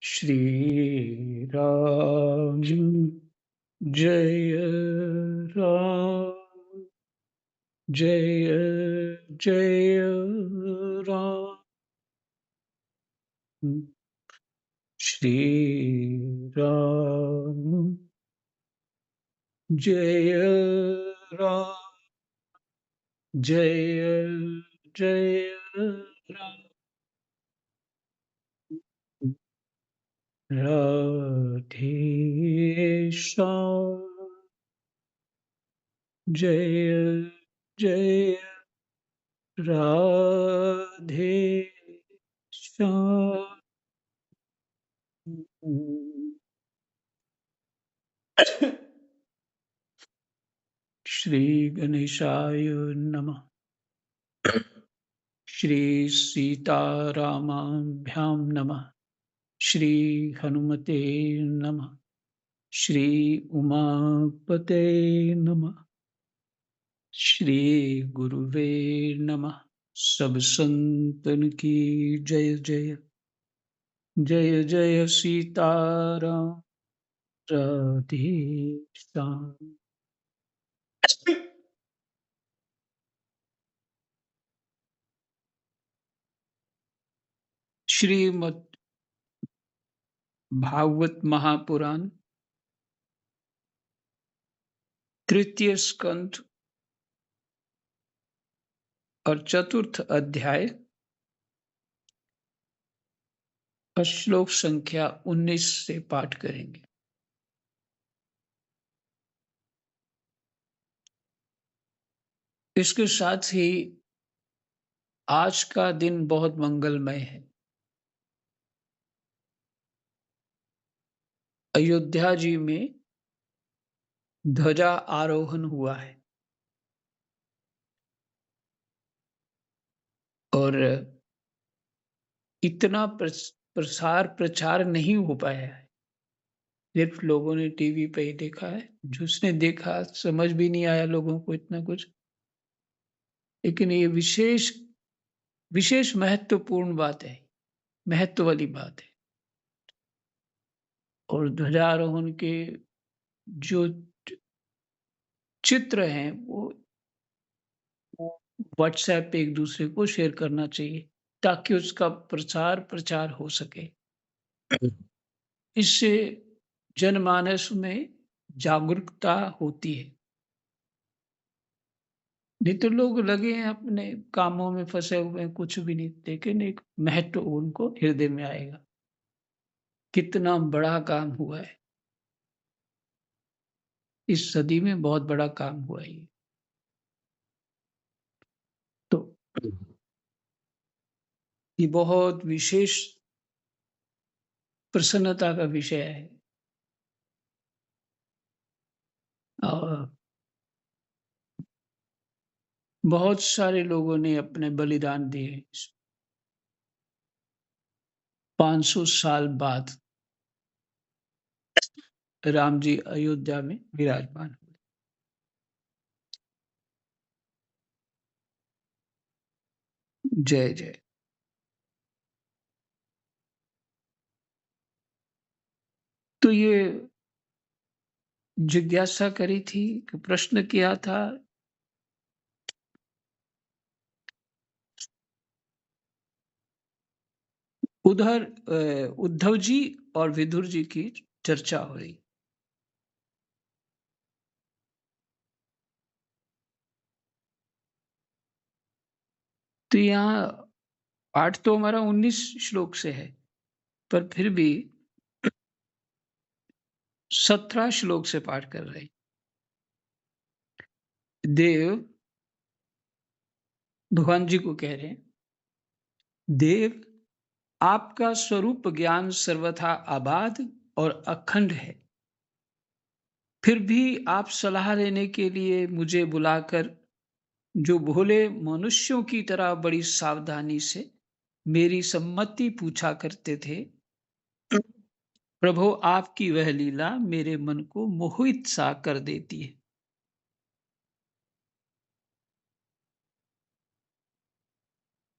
श्री राम जय राम जय जय राम। श्री राम जय राम जय जय राम। राधे श्याम जय जय राधे श्याम। श्री गणेशाय नमः। श्री सीतारामाभ्यां नमः। श्री हनुमते नमः। श्री उमापते नमः। श्री गुरुवे नमः। सब संतन की जय जय जय जय सीताराम। राधे श्याम। श्रीमद् भागवत महापुराण तृतीय स्कंध और चतुर्थ अध्याय और श्लोक संख्या 19 से पाठ करेंगे। इसके साथ ही आज का दिन बहुत मंगलमय है। अयोध्या जी में ध्वजा आरोहण हुआ है और इतना प्रसार प्रचार नहीं हो पाया है। सिर्फ लोगों ने टीवी पे ही देखा है। जिसने देखा समझ भी नहीं आया लोगों को इतना कुछ। लेकिन ये विशेष विशेष महत्वपूर्ण बात है, महत्व वाली बात है। और ध्वजारोहण के जो चित्र हैं वो व्हाट्सएप पे एक दूसरे को शेयर करना चाहिए ताकि उसका प्रचार प्रचार हो सके। इससे जनमानस में जागरूकता होती है। नहीं तो लोग लगे हैं अपने कामों में फंसे हुए हैं, कुछ भी नहीं, लेकिन एक महत्व उनको हृदय में आएगा। कितना बड़ा काम हुआ है, इस सदी में बहुत बड़ा काम हुआ है ये। तो ये बहुत विशेष प्रसन्नता का विषय है। और बहुत सारे लोगों ने अपने बलिदान दिए। 500 साल बाद राम जी अयोध्या में विराजमान हुए। जय जय। तो ये जिज्ञासा करी थी, प्रश्न किया था, उधर उद्धव जी और विदुर जी की चर्चा हो रही। तो यहाँ पाठ तो हमारा 19 श्लोक से है, पर फिर भी 17 श्लोक से पाठ कर रहे हैं। देव भगवान जी को कह रहे हैं, देव आपका स्वरूप ज्ञान सर्वथा आबाद और अखंड है। फिर भी आप सलाह लेने के लिए मुझे बुलाकर जो भोले मनुष्यों की तरह बड़ी सावधानी से मेरी सम्मति पूछा करते थे, प्रभु आपकी वह लीला मेरे मन को मोहित सा कर देती है।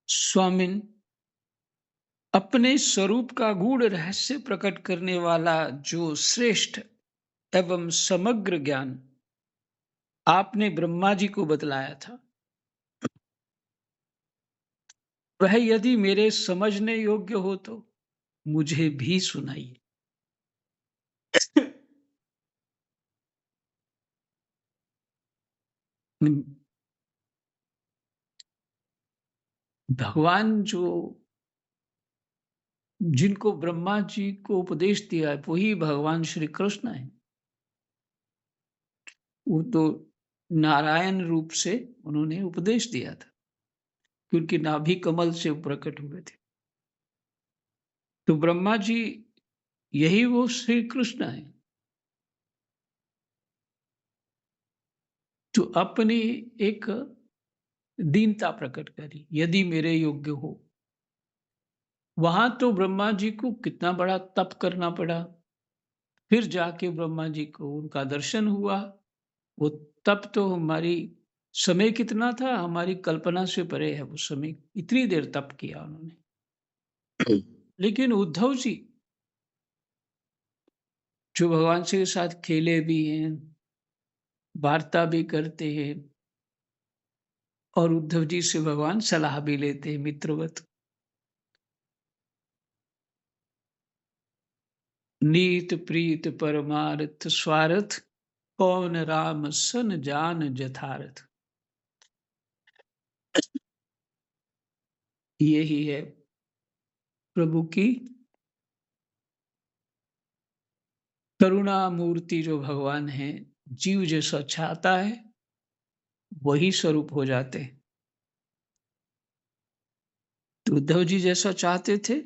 स्वामिन, अपने स्वरूप का गूढ़ रहस्य प्रकट करने वाला जो श्रेष्ठ एवं समग्र ज्ञान आपने ब्रह्मा जी को बतलाया था, वह यदि मेरे समझने योग्य हो तो मुझे भी सुनाइए। भगवान जो जिनको ब्रह्मा जी को उपदेश दिया है, वही भगवान श्री कृष्ण है। वो तो नारायण रूप से उन्होंने उपदेश दिया था, क्योंकि नाभि कमल से वो प्रकट हुए थे। तो ब्रह्मा जी यही वो श्री कृष्ण है, जो अपनी एक दीनता प्रकट करी, यदि मेरे योग्य हो। वहां तो ब्रह्मा जी को कितना बड़ा तप करना पड़ा, फिर जाके ब्रह्मा जी को उनका दर्शन हुआ। वो तप तो हमारी समय कितना था, हमारी कल्पना से परे है वो समय। इतनी देर तप किया उन्होंने। लेकिन उद्धव जी जो भगवान के साथ खेले भी हैं, वार्ता भी करते हैं और उद्धव जी से भगवान सलाह भी लेते हैं मित्रवत। नीत प्रीत परमार्थ स्वार्थ, कौन राम सन जान जथार्थ। यही है प्रभु की करुणा मूर्ति। जो भगवान है, जीव जैसा चाहता है वही स्वरूप हो जाते हैं। तो उद्धव जी जैसा चाहते थे,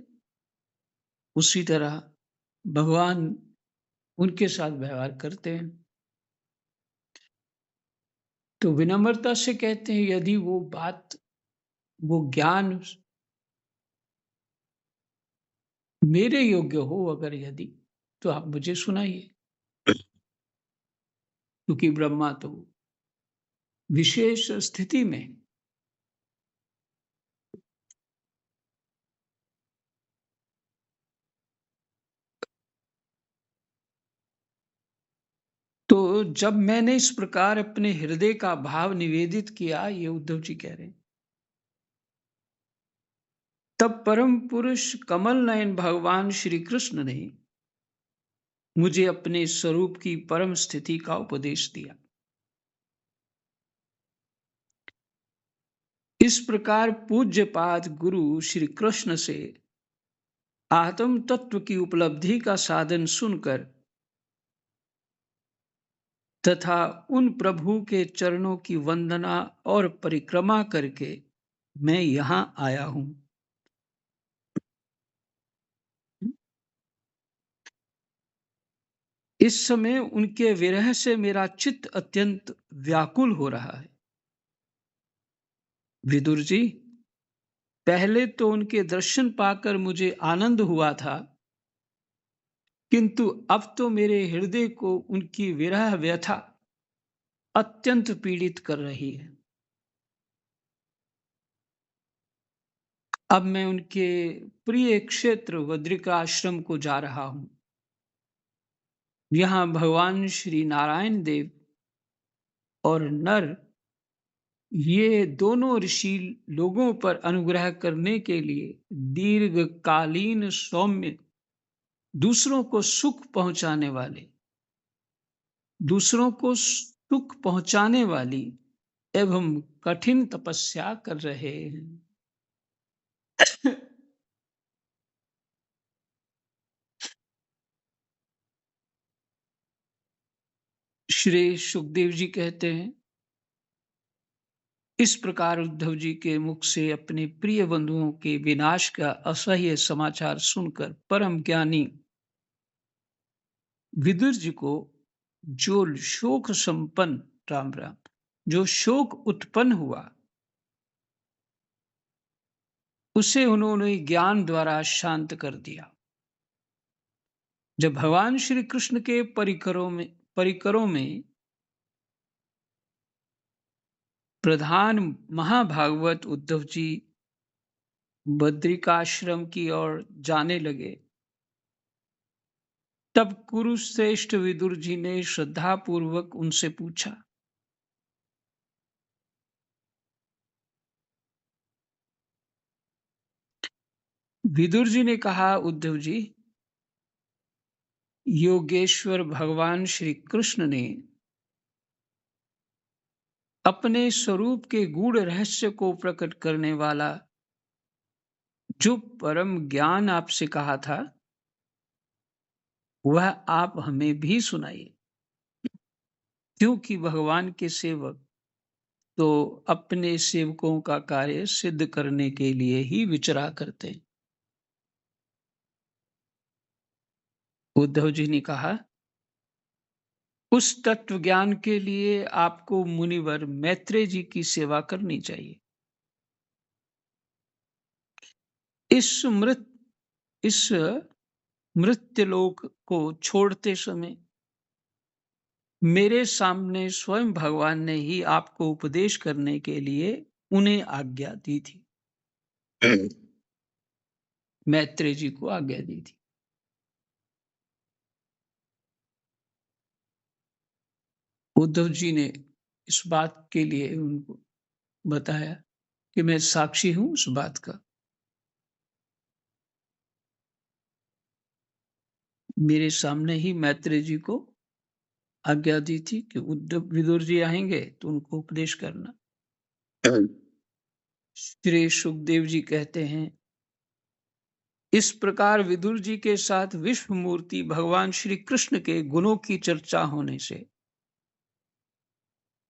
उसी तरह भगवान उनके साथ व्यवहार करते हैं। तो विनम्रता से कहते हैं, यदि वो बात, वो ज्ञान मेरे योग्य हो अगर यदि, तो आप मुझे सुनाइए। क्योंकि ब्रह्मा तो विशेष स्थिति में, तो जब मैंने इस प्रकार अपने हृदय का भाव निवेदित किया, ये उद्धव जी कह रहे हैं, तब परम पुरुष कमल नयन भगवान श्री कृष्ण ने मुझे अपने स्वरूप की परम स्थिति का उपदेश दिया। इस प्रकार पूज्य पाद गुरु श्री कृष्ण से आत्म तत्व की उपलब्धि का साधन सुनकर तथा उन प्रभु के चरणों की वंदना और परिक्रमा करके मैं यहाँ आया हूँ। इस समय उनके विरह से मेरा चित्त अत्यंत व्याकुल हो रहा है। विदुर जी, पहले तो उनके दर्शन पाकर मुझे आनंद हुआ था, किंतु अब तो मेरे हृदय को उनकी विरह व्यथा अत्यंत पीड़ित कर रही है। अब मैं उनके प्रिय क्षेत्र बद्रिकाश्रम को जा रहा हूँ। यहाँ भगवान श्री नारायण देव और नर, ये दोनों ऋषि लोगों पर अनुग्रह करने के लिए दीर्घकालीन सौम्य, दूसरों को सुख पहुंचाने वाले, दूसरों को सुख पहुंचाने वाली एवं कठिन तपस्या कर रहे हैं। श्री सुखदेव जी कहते हैं, इस प्रकार उद्धव जी के मुख से अपने प्रिय बंधुओं के विनाश का असह्य समाचार सुनकर परम ज्ञानी विदुर जी को जो शोक संपन्न, राम राम, जो शोक उत्पन्न हुआ, उसे उन्होंने ज्ञान द्वारा शांत कर दिया। जब भगवान श्री कृष्ण के परिकरों में प्रधान महाभागवत उद्धव जी बद्रिकाश्रम की ओर जाने लगे, तब कुरुश्रेष्ठ विदुर जी ने श्रद्धापूर्वक उनसे पूछा। विदुर जी ने कहा, उद्धव जी, योगेश्वर भगवान श्री कृष्ण ने अपने स्वरूप के गूढ़ रहस्य को प्रकट करने वाला जो परम ज्ञान आपसे कहा था, वह आप हमें भी सुनाइए। क्योंकि भगवान के सेवक तो अपने सेवकों का कार्य सिद्ध करने के लिए ही विचरा करते हैं। उद्धव जी ने कहा, उस तत्व ज्ञान के लिए आपको मुनिवर मैत्रेय जी की सेवा करनी चाहिए। इस मृत इस मृत्युलोक को छोड़ते समय मेरे सामने स्वयं भगवान ने ही आपको उपदेश करने के लिए उन्हें आज्ञा दी थी। मैत्रेय जी को आज्ञा दी थी। उद्धव जी ने इस बात के लिए उनको बताया कि मैं साक्षी हूं उस बात का। मेरे सामने ही मैत्रेय जी को आज्ञा दी थी कि उद्धव विदुर जी आएंगे तो उनको उपदेश करना। श्री सुखदेव जी कहते हैं, इस प्रकार विदुर जी के साथ विश्व मूर्ति भगवान श्री कृष्ण के गुणों की चर्चा होने से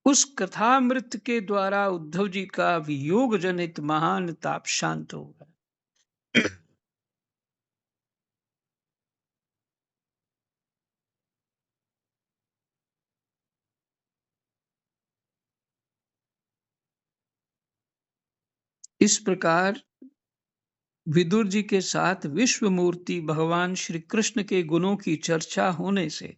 उस कथामृत के द्वारा उद्धव जी का वियोग जनित महान ताप शांत हो गया। इस प्रकार विदुर जी के साथ विश्व मूर्ति भगवान श्री कृष्ण के गुणों की चर्चा होने से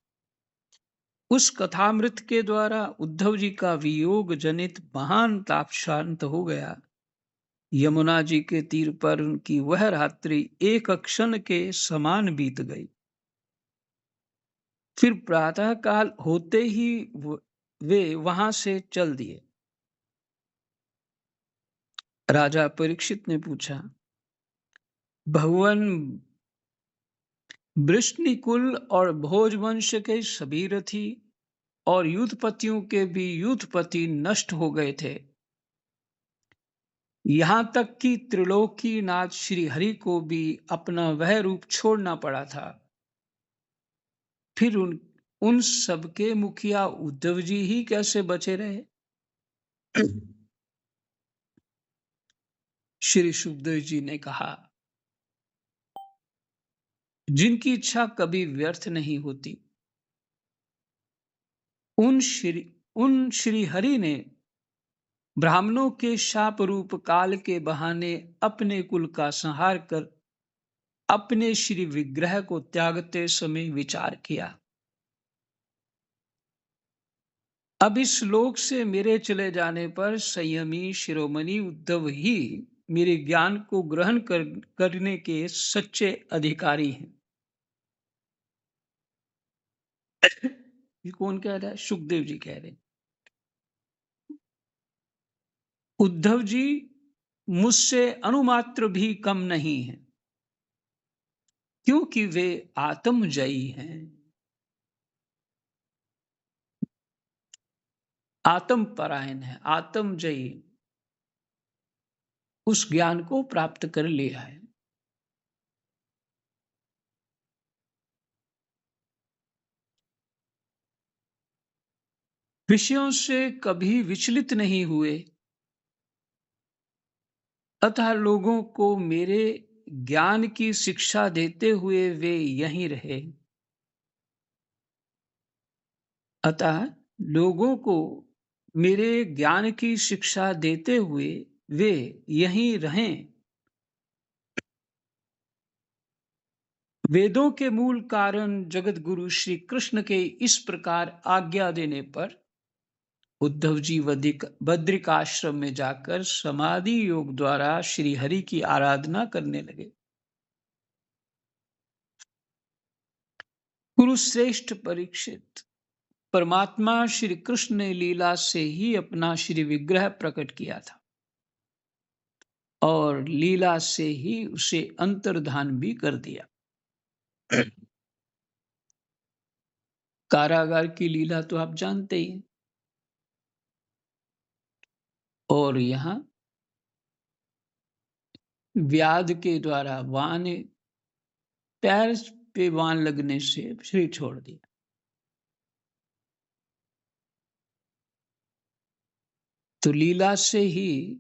उस कथामृत के द्वारा उद्धव जी का वियोग जनित महान ताप शांत हो गया। यमुना जी के तीर पर उनकी वह रात्रि एक क्षण के समान बीत गई। फिर प्रातः काल होते ही वे वहां से चल दिए। राजा परीक्षित ने पूछा, भगवान वृष्णिकुल और भोजवंश के सभी रथी और युद्धपतियों के भी युद्धपति नष्ट हो गए थे। यहां तक कि त्रिलोकीनाथ श्री हरि को भी अपना वह रूप छोड़ना पड़ा था। फिर उन सबके मुखिया उद्धव जी ही कैसे बचे रहे? श्री सुखदेव जी ने कहा, जिनकी इच्छा कभी व्यर्थ नहीं होती, उन श्री हरि ने ब्राह्मणों के शाप रूप काल के बहाने अपने कुल का संहार कर अपने श्री विग्रह को त्यागते समय विचार किया, अब इस लोक से मेरे चले जाने पर संयमी शिरोमणि उद्धव ही मेरे ज्ञान को ग्रहण करने के सच्चे अधिकारी हैं। ये कौन कह रहा है? सुखदेव जी कह रहे हैं, उद्धव जी मुझसे अनुमात्र भी कम नहीं है, क्योंकि वे आत्मजयी हैं, आत्म परायण है, आत्मजयी, उस ज्ञान को प्राप्त कर लिया है। विषयों से कभी विचलित नहीं हुए, अतः लोगों को मेरे ज्ञान की शिक्षा देते हुए वे यहीं रहे। अतः लोगों को मेरे ज्ञान की शिक्षा देते हुए वे यहीं रहें। वेदों के मूल कारण जगत गुरु श्री कृष्ण के इस प्रकार आज्ञा देने पर उद्धव जी बद्रिकाश्रम में जाकर समाधि योग द्वारा श्री हरि की आराधना करने लगे। कुरुश्रेष्ठ परीक्षित, परमात्मा श्री कृष्ण ने लीला से ही अपना श्री विग्रह प्रकट किया था और लीला से ही उसे अंतर्धान भी कर दिया। कारागार की लीला तो आप जानते ही हैं। और यहाँ व्याध के द्वारा पैर पे वान लगने से शरीर छोड़ दिया। तो लीला से ही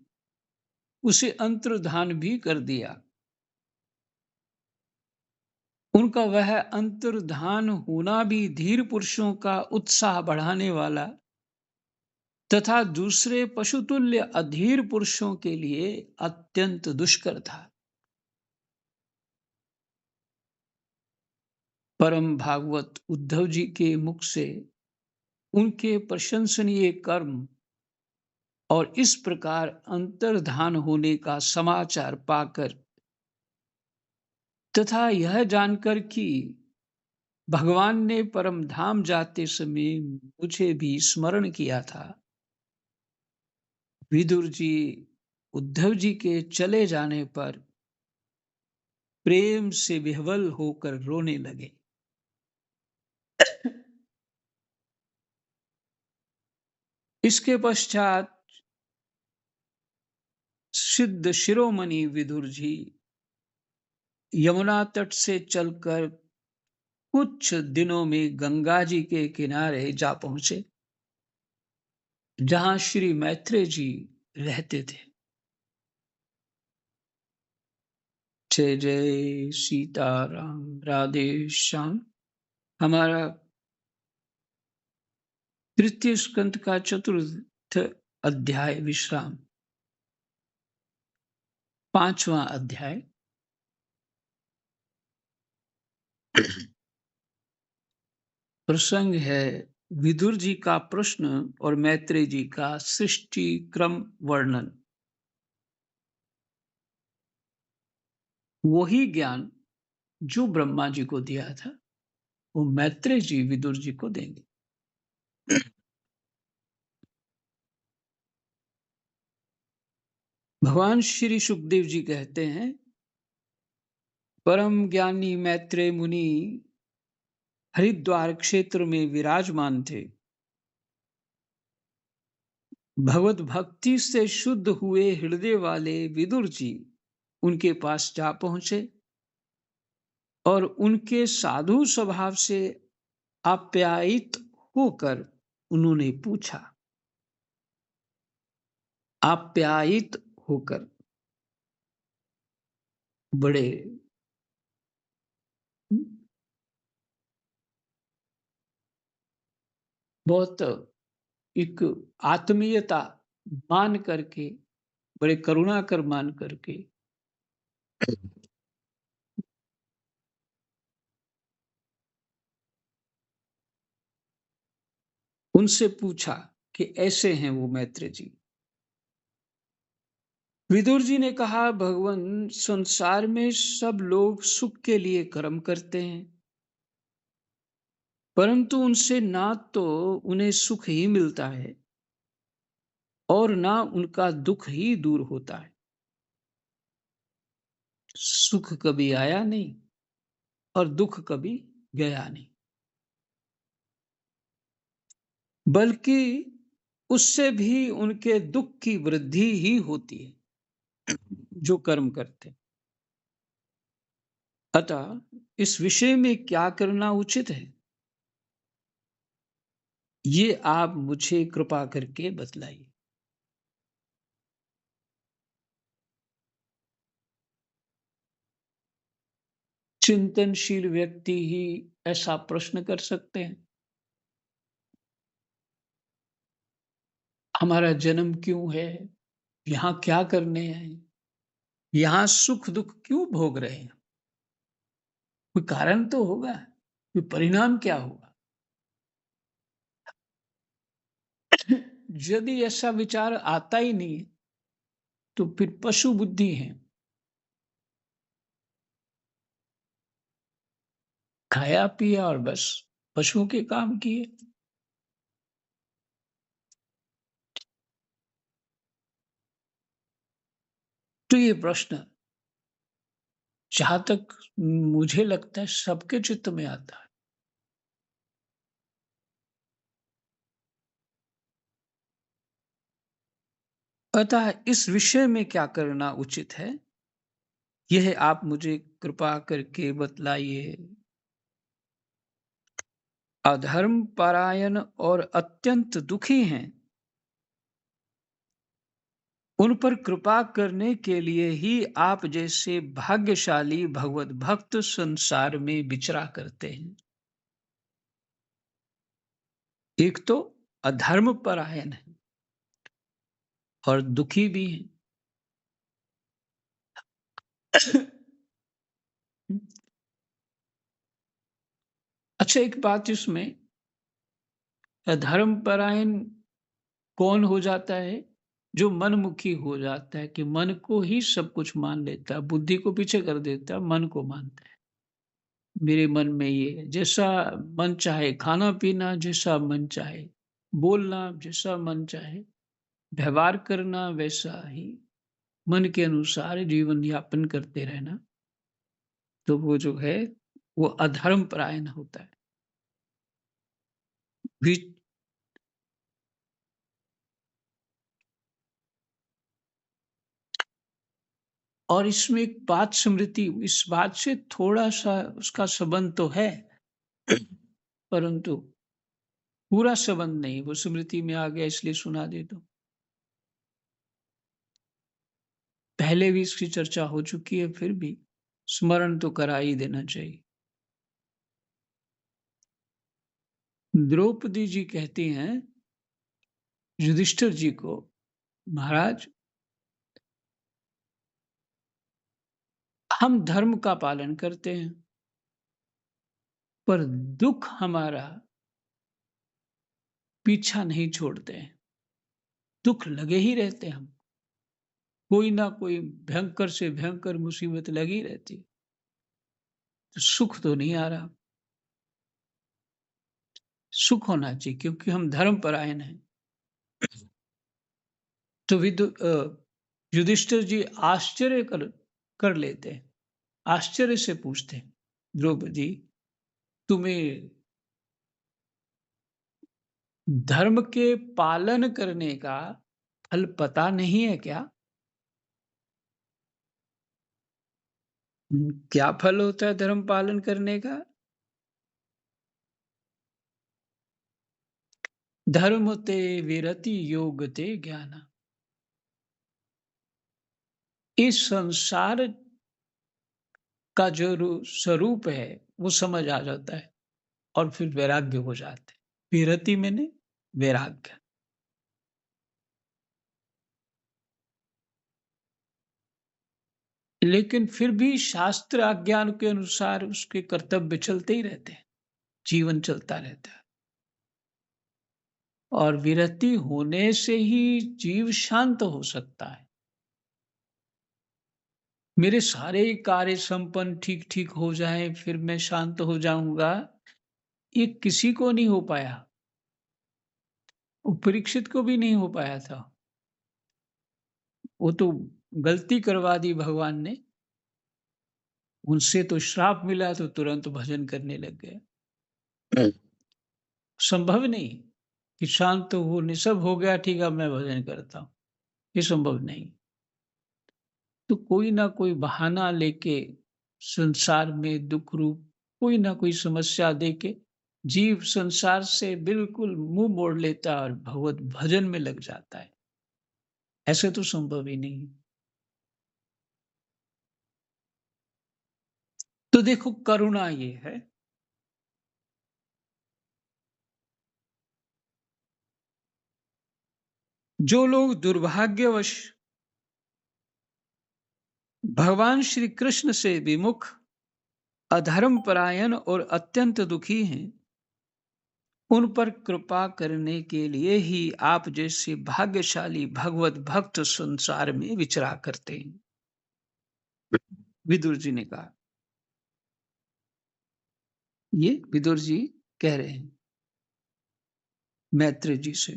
उसे अंतर्धान भी कर दिया। उनका वह अंतर्धान होना भी धीर पुरुषों का उत्साह बढ़ाने वाला तथा दूसरे पशुतुल्य अधीर पुरुषों के लिए अत्यंत दुष्कर था। परम भागवत उद्धव जी के मुख से उनके प्रशंसनीय कर्म और इस प्रकार अंतर्धान होने का समाचार पाकर तथा यह जानकर कि भगवान ने परम धाम जाते समय मुझे भी स्मरण किया था, विदुर जी उद्धव जी के चले जाने पर प्रेम से विह्वल होकर रोने लगे। इसके पश्चात सिद्ध शिरोमणि विदुर जी यमुना तट से चलकर कुछ दिनों में गंगा जी के किनारे जा पहुंचे, जहां श्री मैत्रेय जी रहते थे। जय जय सीताराम, राधे श्याम। हमारा तृतीय स्कंद का चतुर्थ अध्याय विश्राम, पांचवा अध्याय। प्रसंग है विदुर जी का प्रश्न और मैत्रेय जी का सृष्टि क्रम वर्णन। वही ज्ञान जो ब्रह्मा जी को दिया था वो मैत्रेय जी विदुर जी को देंगे। भगवान श्री सुखदेव जी कहते हैं, परम ज्ञानी मैत्रेय मुनि हरिद्वार क्षेत्र में विराजमान थे। भगवत भक्ति से शुद्ध हुए हृदय वाले विदुर जी उनके पास जा पहुंचे और उनके साधु स्वभाव से आप्यायित होकर उन्होंने पूछा। आप्यायित होकर, बड़े बहुत एक आत्मीयता मान करके, बड़े करुणाकर मान करके उनसे पूछा कि ऐसे हैं वो मैत्रेय जी। विदुर जी ने कहा, भगवान, संसार में सब लोग सुख के लिए कर्म करते हैं, परंतु उनसे ना तो उन्हें सुख ही मिलता है और ना उनका दुख ही दूर होता है। सुख कभी आया नहीं और दुख कभी गया नहीं, बल्कि उससे भी उनके दुख की वृद्धि ही होती है जो कर्म करते। अतः इस विषय में क्या करना उचित है, ये आप मुझे कृपा करके बतलाइए। चिंतनशील व्यक्ति ही ऐसा प्रश्न कर सकते हैं। हमारा जन्म क्यों है, यहाँ क्या करने हैं, यहाँ सुख दुख क्यों भोग रहे हैं? कोई कारण तो होगा, कोई परिणाम क्या होगा? यदि ऐसा विचार आता ही नहीं है, तो फिर पशु बुद्धि है। खाया पिया और बस पशुओं के काम किए। तो ये प्रश्न जहाँ तक मुझे लगता है सबके चित्त में आता है। अतः इस विषय में क्या करना उचित है, यह आप मुझे कृपा करके बतलाइए। अधर्म परायण और अत्यंत दुखी हैं, उन पर कृपा करने के लिए ही आप जैसे भाग्यशाली भगवत भक्त संसार में विचरा करते हैं। एक तो अधर्म परायण है और दुखी भी हैं। अच्छा, एक बात इसमें, अधर्म परायण कौन हो जाता है? जो मनमुखी हो जाता है, कि मन को ही सब कुछ मान लेता है, बुद्धि को पीछे कर देता है, मन को मानता है। मेरे मन में ये है, जैसा मन चाहे खाना पीना, जैसा मन चाहे बोलना, जैसा मन चाहे व्यवहार करना, वैसा ही मन के अनुसार जीवन यापन करते रहना, तो वो जो है वो अधर्म परायण होता है। भी- और इसमें एक बात स्मृति, इस बात से थोड़ा सा उसका संबंध तो है, परंतु पूरा संबंध नहीं। वो स्मृति में आ गया इसलिए सुना दे दो। पहले भी इसकी चर्चा हो चुकी है, फिर भी स्मरण तो करा ही देना चाहिए। द्रौपदी जी कहती हैं युधिष्ठिर जी को, महाराज हम धर्म का पालन करते हैं, पर दुख हमारा पीछा नहीं छोड़ते हैं। दुख लगे ही रहते हैं हम, कोई ना कोई भयंकर से भयंकर मुसीबत लगी रहती, तो सुख तो नहीं आ रहा। सुख होना चाहिए क्योंकि हम धर्म परायण हैं। तो युधिष्ठिर जी आश्चर्य कर लेते हैं, आश्चर्य से पूछते हैं, द्रौपदी तुम्हें धर्म के पालन करने का फल पता नहीं है क्या? क्या फल होता है धर्म पालन करने का? धर्म ते विरति योग ते ज्ञान। इस संसार का जो स्वरूप है वो समझ आ जाता है और फिर वैराग्य हो जाते हैं। विरति मैंने वैराग्य। लेकिन फिर भी शास्त्र आज्ञान के अनुसार उसके कर्तव्य चलते ही रहते हैं, जीवन चलता रहता है। और विरति होने से ही जीव शांत हो सकता है। मेरे सारे कार्य संपन्न ठीक ठीक हो जाए फिर मैं शांत हो जाऊंगा, ये किसी को नहीं हो पाया। वो परीक्षित को भी नहीं हो पाया था। वो तो गलती करवा दी भगवान ने, उनसे तो श्राप मिला तो तुरंत भजन करने लग गए। संभव नहीं कि शांत हो निसब हो गया, ठीक है मैं भजन करता हूँ, ये संभव नहीं। तो कोई ना कोई बहाना लेके संसार में दुख रूप कोई ना कोई समस्या देके जीव संसार से बिल्कुल मुंह मोड़ लेता है और भगवत भजन में लग जाता है। ऐसे तो संभव ही नहीं। तो देखो करुणा ये है, जो लोग दुर्भाग्यवश भगवान श्री कृष्ण से विमुख, अधर्म परायण और अत्यंत दुखी हैं, उन पर कृपा करने के लिए ही आप जैसे भाग्यशाली भगवत भक्त संसार में विचरा करते हैं। विदुर जी ने कहा। ये विदुर जी कह रहे हैं मैत्री जी से।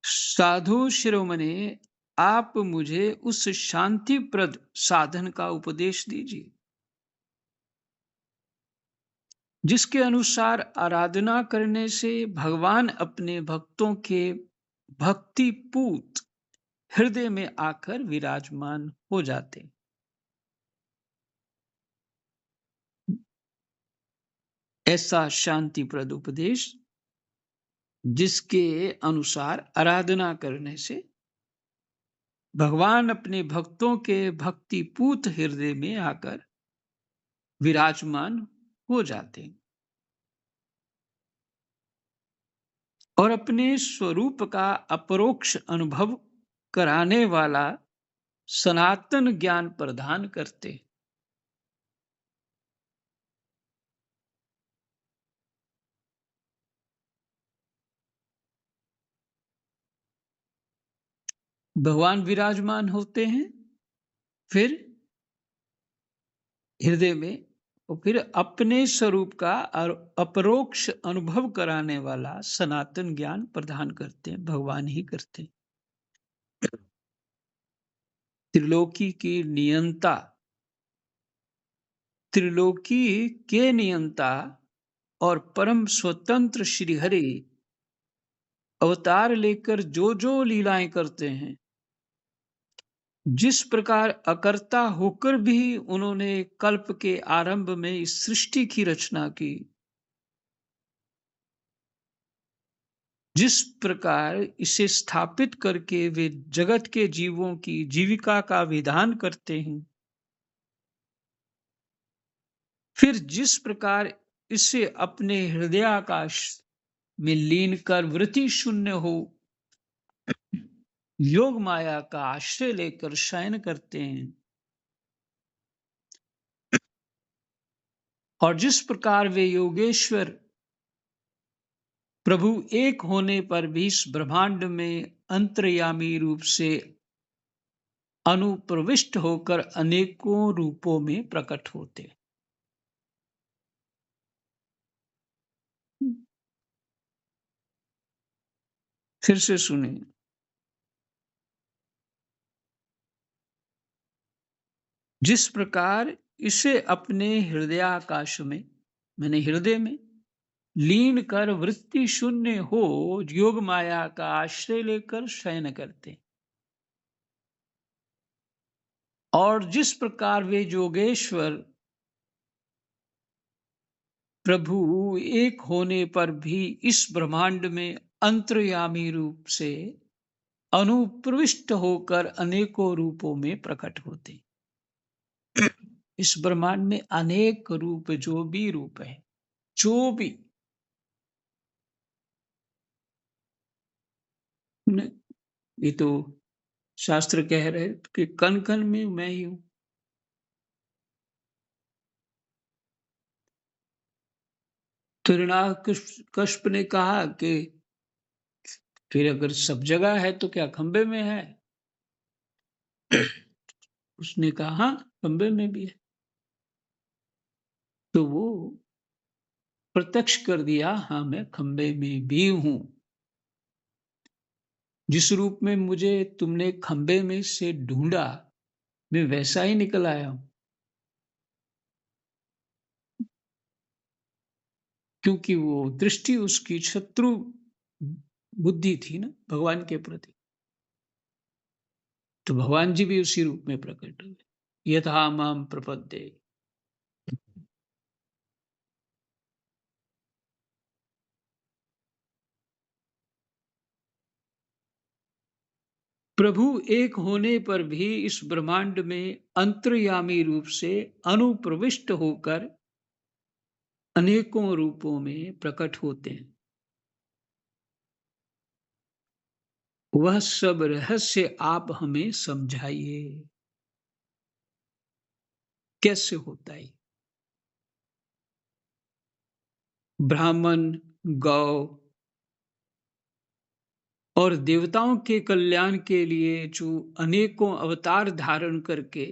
साधु शिरोमणि, आप मुझे उस शांतिप्रद साधन का उपदेश दीजिए जिसके अनुसार आराधना करने से भगवान अपने भक्तों के भक्तिपूत हृदय में आकर विराजमान हो जाते। ऐसा शांतिप्रद उपदेश जिसके अनुसार आराधना करने से भगवान अपने भक्तों के भक्तिपूत हृदय में आकर विराजमान हो जाते हैं और अपने स्वरूप का अपरोक्ष अनुभव कराने वाला सनातन ज्ञान प्रदान करते हैं। भगवान विराजमान होते हैं, फिर हृदय में, और फिर अपने स्वरूप का और अपरोक्ष अनुभव कराने वाला सनातन ज्ञान प्रदान करते हैं, भगवान ही करते हैं। त्रिलोकी की नियंता, त्रिलोकी के नियंता और परम स्वतंत्र श्री हरि अवतार लेकर जो जो लीलाएं करते हैं, जिस प्रकार अकर्ता होकर भी उन्होंने कल्प के आरंभ में इस सृष्टि की रचना की, जिस प्रकार इसे स्थापित करके वे जगत के जीवों की जीविका का विधान करते हैं, फिर जिस प्रकार इसे अपने हृदयाकाश में लीन कर वृत्ति शून्य हो योग माया का आश्रय लेकर शयन करते हैं, और जिस प्रकार वे योगेश्वर प्रभु एक होने पर भी इस ब्रह्मांड में अंतर्यामी रूप से अनुप्रविष्ट होकर अनेकों रूपों में प्रकट होते। फिर से सुनिए। जिस प्रकार इसे अपने हृदयाकाश में, मैंने हृदय में लीन कर वृत्ति शून्य हो योग माया का आश्रय लेकर शयन करते, और जिस प्रकार वे योगेश्वर प्रभु एक होने पर भी इस ब्रह्मांड में अंतर्यामी रूप से अनुप्रविष्ट होकर अनेकों रूपों में प्रकट होते। इस ब्रह्मांड में अनेक रूप, जो भी रूप है, जो भी ये तो शास्त्र कह रहे कि कण कण में मैं ही हूं। तो हिरण्यकश्यप ने कहा कि फिर अगर सब जगह है तो क्या खंबे में है? उसने कहा हाँ, खंबे में भी है। तो वो प्रत्यक्ष कर दिया, हाँ मैं खंबे में भी हूं। जिस रूप में मुझे तुमने खंबे में से ढूंढा, मैं वैसा ही निकल आया हूं। क्योंकि वो दृष्टि उसकी शत्रु बुद्धि थी ना भगवान के प्रति। तो भगवान जी भी उसी रूप में प्रकट हुए। यथा माम प्रपद्ये। प्रभु एक होने पर भी इस ब्रह्मांड में अंतर्यामी रूप से अनुप्रविष्ट होकर अनेकों रूपों में प्रकट होते हैं। वह सब रहस्य आप हमें समझाइए, कैसे होता है? ब्राह्मण, गौ और देवताओं के कल्याण के लिए जो अनेकों अवतार धारण करके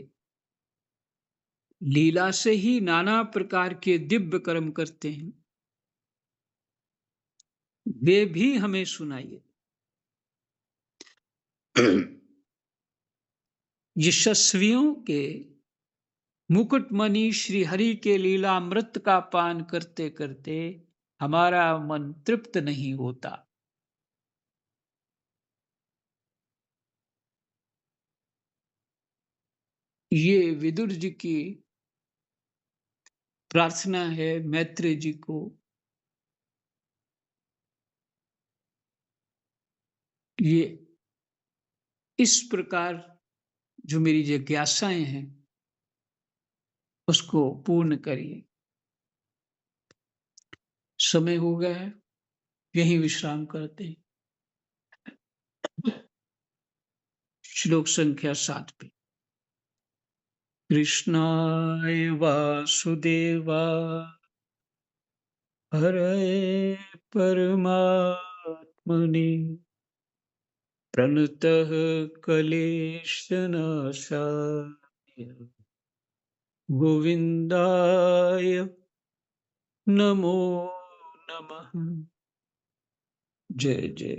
लीला से ही नाना प्रकार के दिव्य कर्म करते हैं, वे भी हमें सुनाइए। यशस्वियों के मुकुटमणि श्री हरि के लीलामृत का पान करते करते हमारा मन तृप्त नहीं होता। ये विदुर जी की प्रार्थना है मैत्रेय जी को। ये इस प्रकार जो मेरी जिज्ञासाएं हैं उसको पूर्ण करिए। समय हो गया है, यहीं विश्राम करते हैं। श्लोक संख्या 7 पे। कृष्णाय वासुदेवा हरये परमात्मने प्रणतः क्लेशनाशाय गोविन्दाय नमो नमः। जय जय